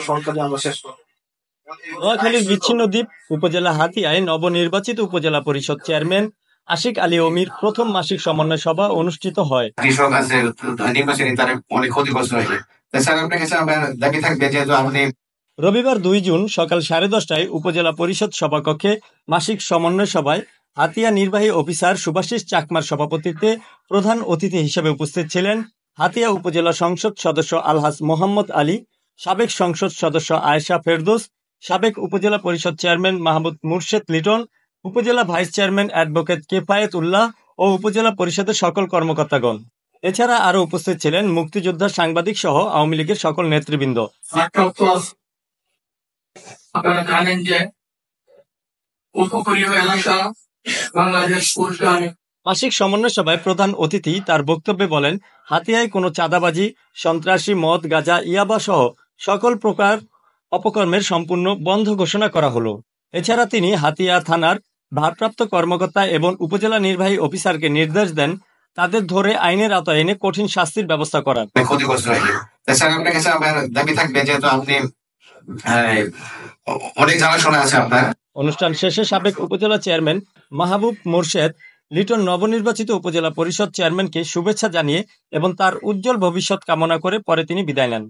সরকারি আমরা শেষ করব। নোয়াখালীর বিচ্ছিন্ন দ্বীপ উপজেলা হাতিয়ায় নবনির্বাচিত উপজেলা পরিষদ চেয়ারম্যান আশিক আলী অমির প্রথম মাসিক সমন্বয় সভা অনুষ্ঠিত হয়। কৃষক আছে নির্বাচনী তার অনেক ক্ষতিগ্রস্ত হয়েছে। স্যার আপনার কাছে আমার দাবি থাকবে যেহেতু আপনি রবিবার ২ জুন সকাল 10:30টায় উপজেলা পরিষদ সভাকক্ষে মাসিক সমন্বয় সভায় হাতিয়া নির্বাহী অফিসার শুভাশিস চাকমার সভাপতিত্বে প্রধান অতিথি হিসেবে উপস্থিত ছিলেন হাতিয়া উপজেলা সংসদ সদস্য আলহাজ মোহাম্মদ আলী, সাবেক সংসদ সদস্য আয়েশা ফেরদৌস, সাবেক উপজেলা পরিষদ চেয়ারম্যান মাহমুদ মুর্শেদ লিটন, উপজেলা ভাইস চেয়ারম্যান অ্যাডভোকেট কেফায়েত উল্লাহ ও উপজেলা পরিষদের সকল কর্মকর্তাগণ। এছাড়া আরও উপস্থিত ছিলেন মুক্তিযোদ্ধা, সাংবাদিক সহ আওয়ামী লীগের সকল নেতৃবৃন্দ। আপনারা জানেন যে উপকূলীয় এলাকা বাংলাদেশ উদ্যানে মাসিক সমন্বয় সভায় প্রধান অতিথি তার বক্তব্যে বলেন, হাতিয়ায় কোনো চাঁদাবাজি, সন্ত্রাসী, মদ, গাঁজা, ইয়াবা সহ সকল প্রকার অপকর্মের সম্পূর্ণ বন্ধ ঘোষণা করা হলো। এছাড়া তিনি হাতিয়া থানার ভারপ্রাপ্ত কর্মকর্তা এবং উপজেলা নির্বাহী অফিসারকে নির্দেশ দেন তাদের ধরে আইনের আওতায় এনে কঠিন শাস্তির ব্যবস্থা করার। ক্ষতিগ্রস্ত হয়েছে। স্যার আপনার কাছে আমার দাবি থাকবে যেহেতু আপনি অনেক জানাশোনা আছে আপনার। অনুষ্ঠান শেষে সাবেক উপজেলা চেয়ারম্যান মাহবুব মোর্শেদ লিটন নবনির্বাচিত উপজেলা পরিষদ চেয়ারম্যানকে শুভেচ্ছা জানিয়ে এবং তার উজ্জ্বল ভবিষ্যৎ কামনা করে পরে তিনি বিদায় নেন।